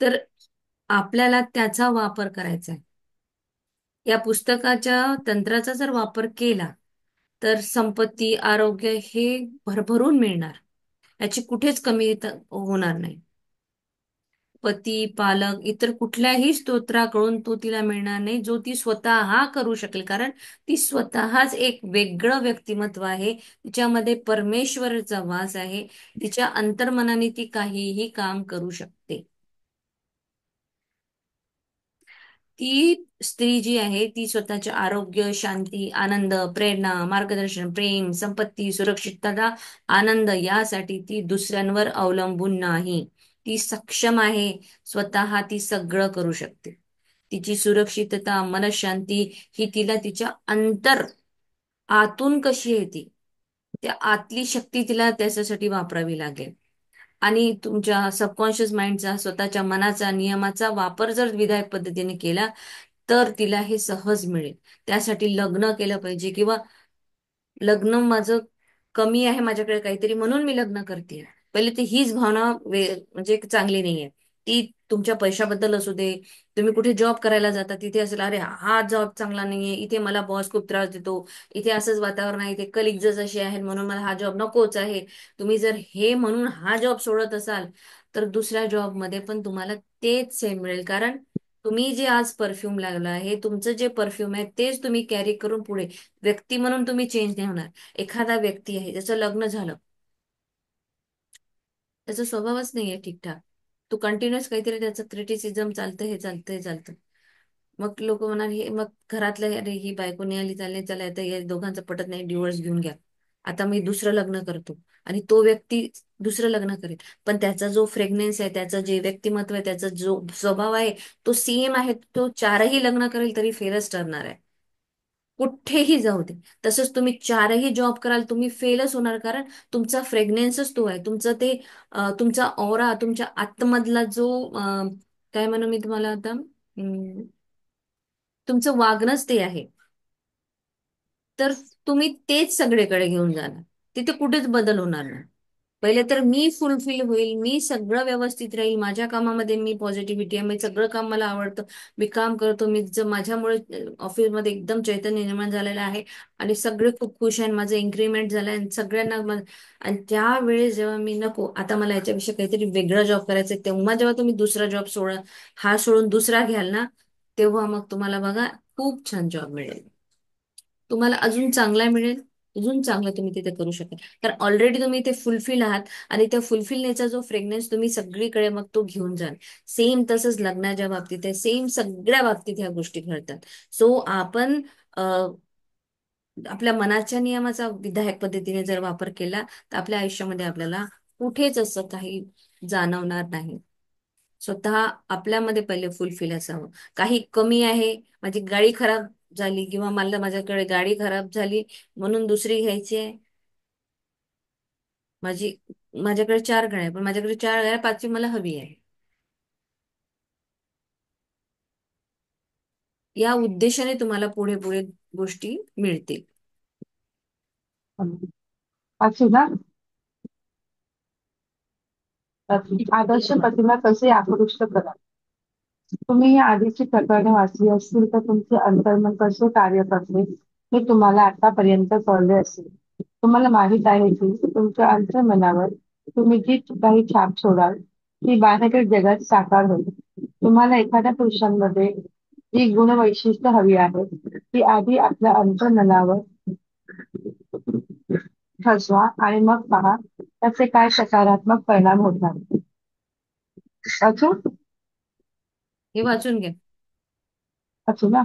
तर आपल्याला त्याचा वापर करायचा आहे. या पुस्तकाच्या तंत्राचा जर वापर केला तर संपत्ती, आरोग्य हे भरभरून मिळणार. याची कुठेच कमी होणार नाही. पती, पालक, इतर कुठल्याही स्तोत्राकडून तो तिला मिळणार नाही, जो ती स्वतः करू शकेल. कारण ती स्वतःच एक वेगळं व्यक्तिमत्व आहे. तिच्यामध्ये परमेश्वराचा वास आहे. तिच्या अंतर्मनाने ती काहीही काम करू शकते. ती स्त्री जी आहे ती स्वतःचे आरोग्य, शांती, आनंद, प्रेरणा, मार्गदर्शन, प्रेम, संपत्ती, सुरक्षितता, आनंद यासाठी ती दुसऱ्यांवर अवलंबून नाही. ती सक्षम आहे. स्वतः ती सगळं करू शकते. तिची सुरक्षितता, मनशांती ही तिला तिच्या आतून कशी येते, त्या आतली शक्ती तिला त्याच्यासाठी वापरावी लागेल. आणि तुमच्या सबकॉन्शियस माइंडचा, स्वतःच्या मनाचा, नियमाचा वापर जर विधायक पद्धतीने केला तर तिला हे सहज मिळेल. त्यासाठी लग्न केलं पाहिजे, किंवा लग्न माझं कमी आहे, माझ्याकडे काहीतरी म्हणून मी लग्न करते, पहिले ती हीच भावना म्हणजे चांगली नाहीये. ती तुमच्या पैशाबद्दल असू दे, तुम्ही कुठे जॉब करायला जाता तिथे असेल, अरे हा जॉब चांगला नाहीये, इथे मला बॉस खूप त्रास देतो, इथे असंच वातावरण आहे, इथे कलिग्ज असे आहेत म्हणून मला हा जॉब नकोच आहे. तुम्ही जर हे म्हणून हा जॉब सोडत असाल तर दुसऱ्या जॉब मध्ये पण तुम्हाला तेच सेम मिळेल. कारण तुम्ही जे आज परफ्यूम लागला आहे, तुमचं जे परफ्यूम आहे तेच तुम्ही कॅरी करून पुढे, व्यक्ती म्हणून तुम्ही चेंज नाही होणार. एखादा व्यक्ती आहे त्याचं लग्न झालं, त्याचा स्वभावच नाहीये ठीकठाक, तो कंटिन्युअस काहीतरी त्याचं क्रिटिसिझम चालतं, हे चालतं, हे चालतं. मग लोक म्हणाल, हे मग घरातलं, अरे ही बायको नाही आली, चालले चला आता या दोघांचं पटत नाही, डिवोर्स घेऊन घ्या, आता मी दुसरं लग्न करतो. आणि तो व्यक्ती दुसरं लग्न करेल, पण त्याचा जो फ्रेग्नेन्स आहे, त्याचं जे व्यक्तिमत्व आहे, त्याचा जो स्वभाव आहे तो सेम आहे, तो चारही लग्न करेल तरी फेरच ठरणार आहे. कुठेही जाऊ दे. तसंच तुम्ही चारही जॉब कराल, तुम्ही फेलच होणार, कारण तुमचा फ्रेग्नेन्सच तो आहे. तुमचं ते तुमचा ऑरा, तुमच्या आतमधला जो काय म्हणू मी तुम्हाला आता, तुमचं वागणंच ते आहे. तर तुम्ही तेच सगळीकडे घेऊन जाणार, तिथे कुठेच बदल होणार नाही. पहिले तर मी फुलफिल होईल, मी सगळं व्यवस्थित राहील, माझ्या कामामध्ये मी पॉझिटिव्हिटी आहे, मी सगळं काम मला आवडतं, मी काम करतो, मी माझ्यामुळे ऑफिसमध्ये एकदम चैतन्य निर्माण झालेलं आहे आणि सगळे खूप खुश आहे, माझं इन्क्रीमेंट झालं आणि सगळ्यांना आणि त्यावेळेस जेव्हा मी नको आता मला याच्यापेक्षा काहीतरी वेगळा जॉब करायचा आहे, तेव्हा जेव्हा तुम्ही दुसरा जॉब हा सोडून दुसरा घ्याल ना, तेव्हा मग तुम्हाला बघा खूप छान जॉब मिळेल, तुम्हाला अजून चांगला मिळेल, अजून चांगलं तुम्ही तिथे करू शकाल. कारण ऑलरेडी तुम्ही इथे फुलफिल आहात आणि त्या फुलफिलनेसचा जो फ्रेग्रन्स तुम्ही सगळीकडे मग तो घेऊन जाल. सेम तसंच लग्नाच्या बाबतीत आहे, सेम सगळ्या बाबतीत ह्या गोष्टी घडतात. सो आपण अ, आपल्या मनाच्या नियमाचा विधायक पद्धतीने जर वापर केला, तर आपल्या आयुष्यामध्ये आपल्याला कुठेच असं काही जाणवणार नाही. स्वतः आपल्यामध्ये पहिले फुलफिल असावं. काही कमी आहे, माझी गाडी खराब झाली किंवा मला माझ्याकडे गाडी खराब झाली म्हणून दुसरी घ्यायची आहे. माझी माझ्याकडे चार गाड्या आहे, पण माझ्याकडे चार गाड्या, पाचवी मला हवी आहे, या उद्देशाने तुम्हाला पुढे पुढे गोष्टी मिळतील. वाचू ना. आदर्श प्रतिमा कसे आकृष्ट करा. तुम्ही ही आधीची प्रकरणे वाचली असतील तर तुमचे अंतर्मन कसे कार्य करते हे तुम्हाला आतापर्यंत कळले असेल. तुम्हाला माहित आहे की तुमच्या अंतर्मनावर तुम्ही जी काही छाप सोडाल ती बाहेरील जगात साकार होईल. तुम्हाला एखाद्या पुरुषांमध्ये जी गुणवैशिष्ट्य हवी आहेत ती आधी आपल्या अंतर्मनावर ठसवा आणि मग पहा त्याचे काय सकारात्मक परिणाम होतात. वाचू हे वाचून घ्या. वाचू ना.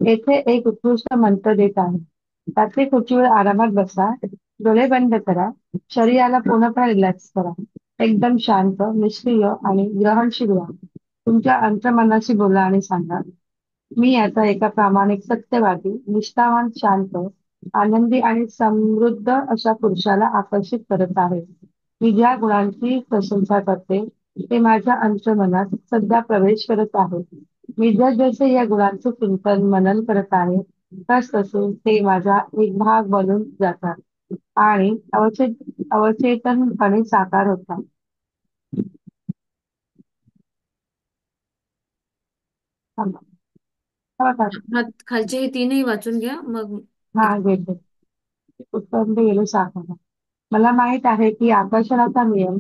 येथे एक उत्कृष्ट मंत्र देत आहे. रात्री खुर्चीवर आरामात बसा, डोळे बंद करा, शरीराला पूर्णपणे रिलॅक्स करा. एकदम शांत, निष्क्रिय आणि ग्रहणशील व्हा. तुमच्या अंतर्मनाशी बोला आणि सांगा, मी आता एका प्रामाणिक, सत्यवादी, निष्ठावान, शांत, आनंदी आणि समृद्ध अशा पुरुषाला आकर्षित करत आहे. मी ज्या गुणांची प्रशंसा करते ते माझ्या अंतर्मनात सध्या प्रवेश करत आहे. मी जसजसे या गुणांचे चिंतन मनन करत आहे तसतसे ते माझा एक भाग बनून जातात आणि अवचेतनपणे साकार होतात. थांबा. थांबा. हा, खालचे हे तीनही वाचून घ्या मग. हा घेते. उत्तम गेलो साकार. मला माहित आहे की आकर्षणाचा नियम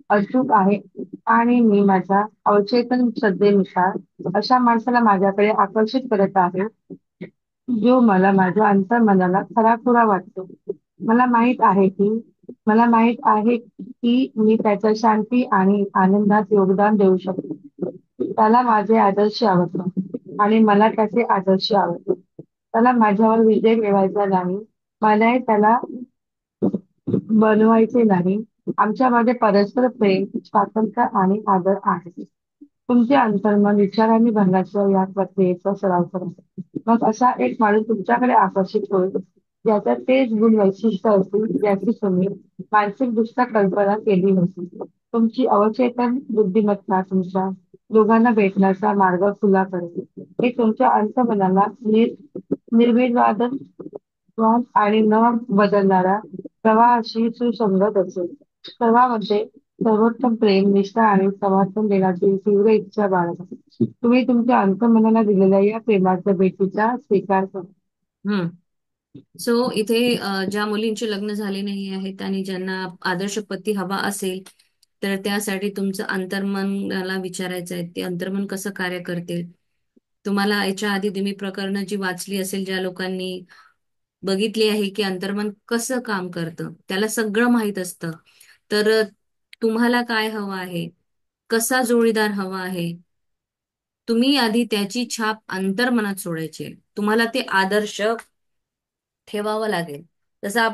अचूक आहे आणि मी माझ्या अवचेतन श्रद्धेनुसार अशा माणसाला माझ्याकडे आकर्षित करत आहे जो मला माझ्या अंतर्मनाला खराखुरा वाटतो. मला माहित आहे की मला माहित आहे की मी त्याच्या शांती आणि आनंदात योगदान देऊ शकतो. त्याला माझे आदर्श आवडतात आणि मला त्याचे आदर्श आवडतात. त्याला माझ्यावर विजय मिळवायचा नाही. मला त्याला बनवायचे नाही. आमच्यामध्ये परस्पर प्रेम, स्वातंत्र्य आणि आदर आहे. तुमचे अंतर्मन विचारांनी भरण्याच्या या प्रक्रियेचा सराव करा. मग असा एक माणूस तुमच्याकडे आकर्षित होईल ज्याच्यात तेच गुण वैशिष्ट्य असतील ज्याची तुम्ही मानसिकदृष्ट्या कल्पना केली होती. तुमची अवचेतन बुद्धिमत्ता तुमच्या दोघांना भेटण्याचा मार्ग खुला करेल. हे तुमच्या अंतर्मनाला निर्विवाद आणि न बदलणारा प्रवाहाशी सुसंगत असेल. सर्वांमध्ये सर्वोत्तम प्रेम, निष्ठा आणि समर्थन देण्याची तीव्र इच्छा बाळगा. तुम्ही तुमच्या अंतर्मनाला दिलेल्या या प्रेमाच्या भेटीचा स्वीकार करा. हम्म. सो इथे ज्या मुलींचे लग्न झाले नाही आहेत आणि ज्यांना आदर्श पती हवा असेल, तर त्यासाठी तुमचं अंतर्मनाला विचारायचं आहे, ते अंतर्मन कसं कार्य करते. तुम्हाला याच्या आधी तुम्ही प्रकरणं जी वाचली असेल, ज्या लोकांनी बघितली आहे की अंतर्मन कसं काम करतं, त्याला सगळं माहीत असतं. तर तुम्हाला काय हवं आहे, कसा जोडीदार हवा आहे, तुम्ही आधी त्याची छाप अंतर्मनात सोडायची आहे. तुम्हाला ते आदर्श ठेवावं लागेल. जसं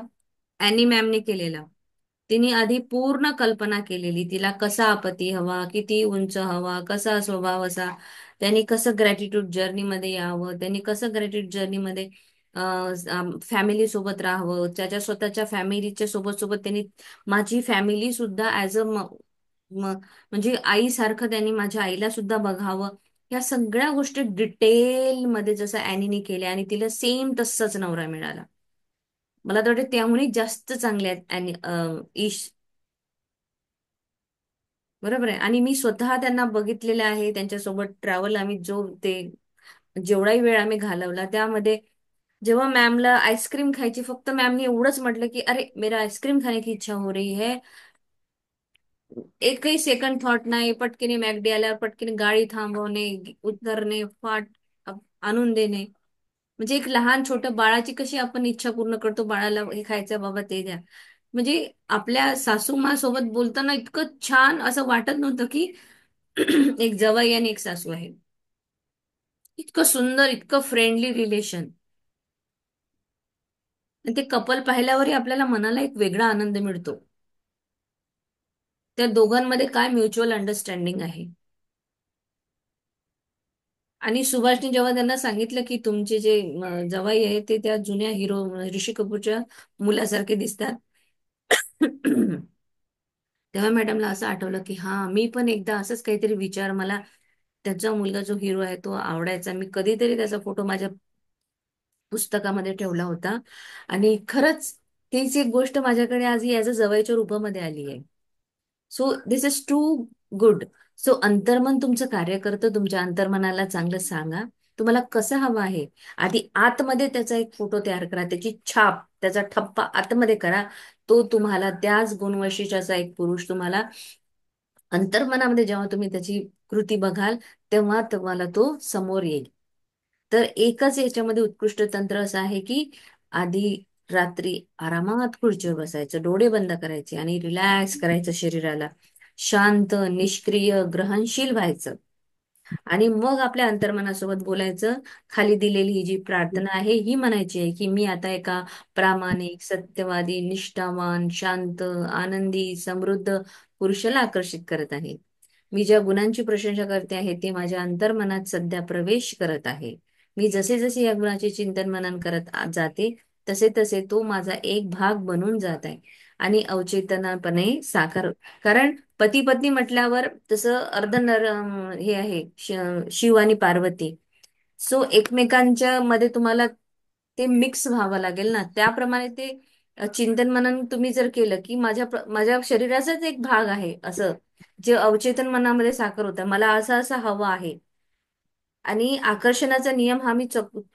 अॅनी मॅमने केलेलं, तिने आधी पूर्ण कल्पना केलेली, तिला कसा पती हवा, किती उंच हवा, कसा स्वभाव असा, त्यांनी कसं ग्रॅटिट्यूड जर्नीमध्ये यावं, त्यांनी कसं ग्रॅटिट्यूड जर्नीमध्ये फॅमिली सोबत राहावं, त्याच्या स्वतःच्या फॅमिलीच्या सोबत सोबत त्यांनी माझी फॅमिली सुद्धा ऍज अ म्हणजे आईसारखं त्यांनी माझ्या आईला सुद्धा बघावं. या सगळ्या गोष्टी डिटेल मध्ये जसं अॅनीने केल्या आणि तिला सेम तसंच नवरा मिळाला. मला तर वाटतं त्याहूनही जास्त चांगले आहेत ईश. बरोबर आहे. आणि मी स्वतः त्यांना बघितलेलं आहे, त्यांच्यासोबत ट्रॅव्हल आम्ही जेवढाही वेळ आम्ही घालवला त्यामध्ये, जेव्हा मॅमला आईस्क्रीम खायची, फक्त मॅमने एवढंच म्हटलं की अरे मेरा आईस्क्रीम खाने की इच्छा हो रही है, एकही सेकंड थॉट नाही, पटकीने मॅकडी आल्यावर पटकीने गाडी थांबवणे, उतरणे, आणून देणे. म्हणजे एक लहान छोट्या बाळाची कशी आपण इच्छा पूर्ण करतो, बाळाला हे खायचं बाबा ते द्या. म्हणजे आपल्या सासूमा सोबत बोलताना इतकं छान असं वाटत नव्हतं की एक जावई आणि एक सासू आहे. इतकं सुंदर, इतकं फ्रेंडली रिलेशन. आणि ते कपल पाहिल्यावरही आपल्याला मनाला एक वेगळा आनंद मिळतो. त्या दोघांमध्ये काय म्युच्युअल अंडरस्टँडिंग आहे. आणि सुभाषने जेव्हा त्यांना सांगितलं की तुमचे जे जवाई आहे ते त्या जुन्या हिरो ऋषी कपूरच्या मुलासारखे दिसतात, तेव्हा मॅडमला असं आठवलं की हा, मी पण एकदा असंच काहीतरी विचार, मला त्याचा मुलगा जो हिरो आहे तो आवडायचा, मी कधीतरी त्याचा फोटो माझ्या पुस्तकामध्ये ठेवला होता. आणि खरंच तीच एक गोष्ट माझ्याकडे आज ॲज अ जवळच्या रूपामध्ये आली आहे. So this is too good. So अंतर्मन तुमचं कार्य करतं. तुमच्या अंतर्मनाला चांगलं सांगा तुम्हाला कसं हवं आहे. आधी आतमध्ये त्याचा एक फोटो तयार करा, त्याची छाप, त्याचा ठप्पा आतमध्ये करा. तो तुम्हाला त्याच गुणवैशिष्ट्याचा एक पुरुष तुम्हाला अंतर्मनामध्ये जेव्हा तुम्ही त्याची कृती बघाल, तेव्हा तुम्हाला तो समोर येईल. तर एकच याच्यामध्ये उत्कृष्ट तंत्र असं आहे की आधी रात्री आरामात खुर्चीवर बसायचं, डोळे बंद करायचे आणि रिलॅक्स करायचं शरीराला. शांत, निष्क्रिय, ग्रहणशील व्हायचं. आणि मग आपल्या अंतर्मनासोबत बोलायचं. खाली दिलेली ही जी प्रार्थना आहे ही म्हणायची आहे की मी आता एका प्रामाणिक, सत्यवादी, निष्ठावान, शांत, आनंदी, समृद्ध पुरुषाला आकर्षित करत आहे. मी ज्या गुणांची प्रशंसा करते आहे ते माझ्या अंतर्मनात सध्या प्रवेश करत आहे. मी जसे जसे या गुणाचे चिंतन मनन करत जाते तसे तसे तो माझा एक भाग बनून जात आहे आणि अवचेतनपणे साकार. कारण पती पत्नी म्हटल्यावर तसं हे आहे शिव आणि पार्वती. सो एकमेकांच्या मध्ये तुम्हाला ते मिक्स व्हावं लागेल ना, त्याप्रमाणे ते चिंतन मनन तुम्ही जर केलं की माझ्या शरीराचाच एक भाग आहे असं, जे अवचेतन मनामध्ये साकार होतं, मला असं असं हवं आहे. आणि आकर्षणाचा नियम हा मी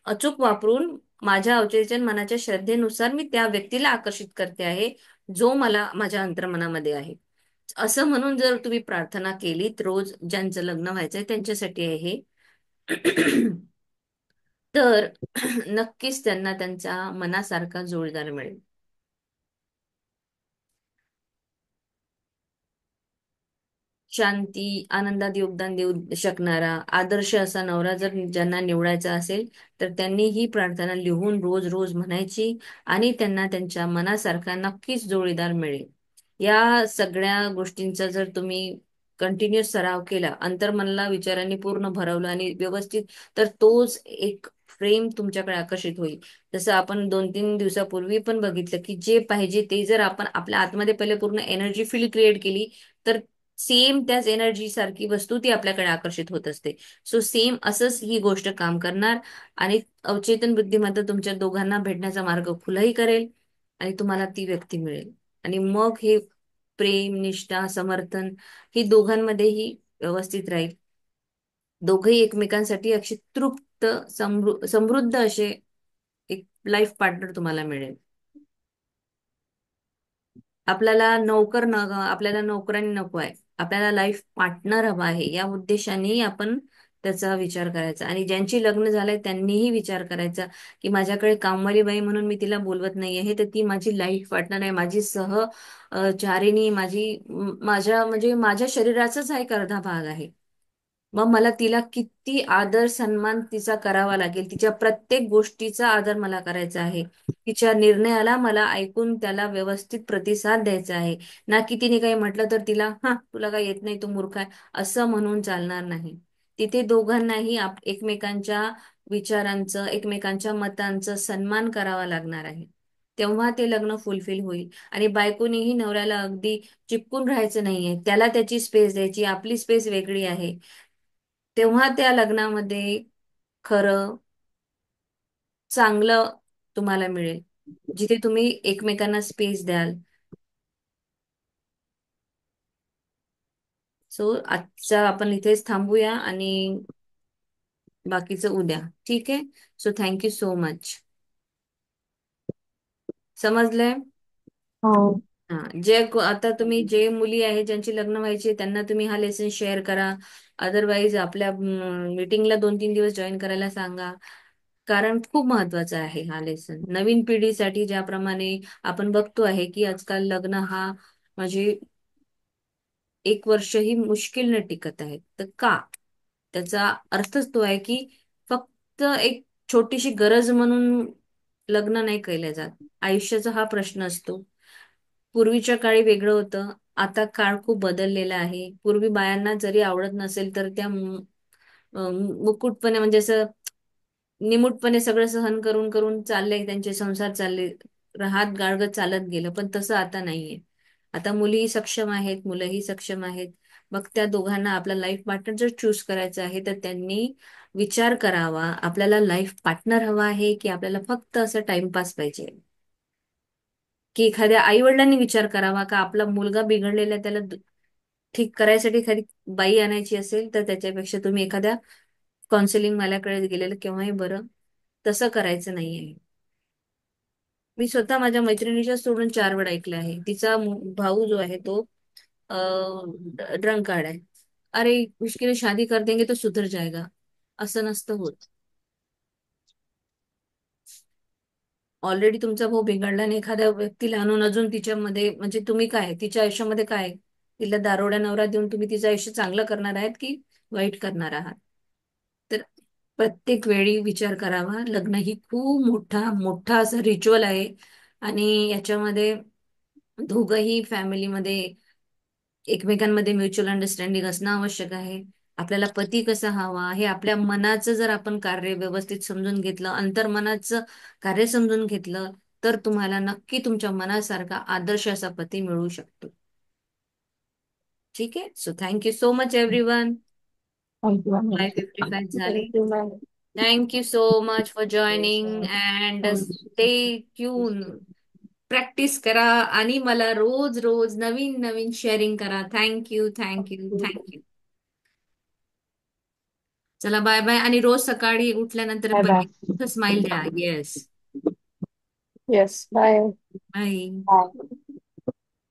अचूक वापरून माझ्या अवचेतन मनाच्या श्रद्धेनुसार मी त्या व्यक्तीला आकर्षित करते आहे, जो मला माझ्या अंतर्मनामध्ये आहे. असं म्हणून जर तुम्ही प्रार्थना केलीत रोज, ज्यांचं लग्न व्हायचंय त्यांच्यासाठी आहे हे, तर नक्कीच त्यांना त्यांच्या मनासारखा जोडीदार मिळेल. शांती, आनंदात योगदान देऊ शकणारा आदर्श असा नवरा जर ज्यांना निवडायचा असेल, तर त्यांनी ही प्रार्थना लिहून रोज रोज म्हणायची आणि त्यांना त्यांच्या मनासारखा नक्कीच जोडीदार मिळेल. या सगळ्या गोष्टींचा जर तुम्ही कंटिन्युअस सराव केला, अंतर्मनला विचारांनी पूर्ण भरवलं आणि व्यवस्थित, तर तोच एक फ्रेम तुमच्याकडे आकर्षित होईल. जसं आपण 2-3 दिवसापूर्वी पण बघितलं की जे पाहिजे ते जर आपण आपल्या आतमध्ये पहिले पूर्ण एनर्जी फील्ड क्रिएट केली, तर सेम त्याच एनर्जी सारखी वस्तू ती आपल्याकडे आकर्षित होत असते. सो सेम असंच ही गोष्ट काम करणार. आणि अवचेतन बुद्धिमत्ता तुमच्या दोघांना भेटण्याचा मार्ग खुलाही करेल आणि तुम्हाला ती व्यक्ती मिळेल. आणि मग हे प्रेम, निष्ठा, समर्थन ही दोघांमध्येही व्यवस्थित राहील. दोघंही एकमेकांसाठी अशी तृप्त, समृद्ध असे एक लाईफ पार्टनर तुम्हाला मिळेल. आपल्याला नोकरांनी नको आहे. आपल्याला लाईफ पार्टनर हवा आहे. या उद्देशाने आपण त्याचा विचार करायचा. आणि ज्यांची लग्न झालंय त्यांनीही विचार करायचा की माझ्याकडे कामवाली बाई म्हणून मी तिला बोलवत नाहीये, तर ती माझी लाईफ पार्टनर आहे, माझी चारिणी, माझ्या म्हणजे माझ्या शरीराचाच हा एक अर्धा भाग आहे. मग मला तिला किती आदर सन्मान तिचा करावा लागेल, तिच्या प्रत्येक गोष्टीचा आदर मला करायचा आहे. तिच्या निर्णयाला मला ऐकून त्याला व्यवस्थित प्रतिसाद द्यायचा आहे. ना की तिने काही म्हटलं तर तिला हा तुला काही येत नाही, तू मूर्ख आहे असं म्हणून चालणार नाही. तिथे दोघांनाही एकमेकांच्या विचारांचं, एकमेकांच्या मतांचं सन्मान करावा लागणार आहे. तेव्हा ते लग्न फुलफिल होईल. आणि बायकोनीही नवऱ्याला अगदी चिपकून राहायचं नाहीये, त्याला त्याची स्पेस द्यायची, आपली स्पेस वेगळी आहे. तेव्हा त्या लग्नामध्ये खरं चांगलं तुम्हाला मिळेल, जिथे तुम्ही एकमेकांना स्पेस द्याल. सो आजचा आपण इथेच थांबूया आणि बाकीचं उद्या. ठीक आहे. So thank you so much. समजलंय? हो. हा, आता तुम्ही जे मुली आहे ज्यांची लग्न व्हायची त्यांना तुम्ही हा लेसन शेअर करा. अदरवाईज आपल्या मीटिंगला 2-3 दिवस जॉईन करायला सांगा. कारण खूप महत्वाचा आहे हा लेसन नवीन पिढीसाठी. ज्याप्रमाणे आपण बघतो आहे की आजकाल लग्न हा म्हणजे 1 वर्षही मुश्किलने टिकत आहे. तर का? त्याचा अर्थच तो आहे की फक्त एक छोटीशी गरज म्हणून लग्न नाही केलं जात. आयुष्याचा हा प्रश्न असतो. पूर्वीच्या काळी वेगळं होतं. आता काळ खूप बदललेला आहे. पूर्वी बायांना जरी आवडत नसेल तर त्या मुकुटपणे म्हणजे असं निमूटपणे सगळं सहन करून करून चाललंय, त्यांचे संसार चालले, हात गाळगत चालत गेलं. पण तसं आता नाहीये. आता मुलीही सक्षम आहेत, मुलंही सक्षम आहेत. मग त्या दोघांना आपला लाईफ पार्टनर जर चूज करायचा आहे तर त्यांनी विचार करावा, आपल्याला लाईफ पार्टनर हवा आहे की आपल्याला फक्त असं टाइमपास पाहिजे. की एखाद्या आई वडिलांनी विचार करावा का आपला मुलगा बिघडलेला आहे, त्याला ठीक करायसाठी एखादी बाई आणायची असेल तर त्याच्यापेक्षा तुम्ही एखाद्या काउन्सिलिंग वाल्याकडे गेलेलं केव्हाही बरं. तसं करायचं नाहीये. मी स्वतः माझ्या मैत्रिणीच्या सोडून 4 वेळा ऐकलं आहे. तिचा भाऊ जो आहे तो ड्रंक आहे. अरे उसके शादी कर देंगे तो सुधर जाएगा. असं नसतं होत. ऑलरेडी तुमचा भाऊ बिघडला आणि एखाद्या व्यक्तीला आणून अजून तिच्यामध्ये म्हणजे तुम्ही काय तिच्या आयुष्यामध्ये काय तिला दारोड्या नवरा देऊन तुम्ही तिचं आयुष्य चांगलं करणार आहात की वाईट करणार आहात? तर प्रत्येक वेळी विचार करावा. लग्न ही खूप मोठा मोठा असं रिच्युअल आहे. आणि याच्यामध्ये दोघंही फॅमिलीमध्ये एकमेकांमध्ये म्युच्युअल अंडरस्टँडिंग असणं आवश्यक आहे. आपल्याला पती कसा हवा हे आपल्या मनाचं जर आपण कार्य व्यवस्थित समजून घेतलं, अंतर्मनाचं कार्य समजून घेतलं, तर तुम्हाला नक्की तुमच्या मनासारखा आदर्श असा पती मिळू शकतो. ठीक आहे. So thank you so much everyone. Thank you. 5:55 झाले. Thank you ma'am. Thank you so much for joining and stay tuned. Practice करा आणि मला रोज रोज नवीन नवीन शेअरिंग करा. Thank you, thank you, thank you. चला बाय बाय. आणि रोज सकाळी उठल्यानंतर बाय बाय. पहिले स्माइल द्या. Yes. Yes bye. Bye. Bye.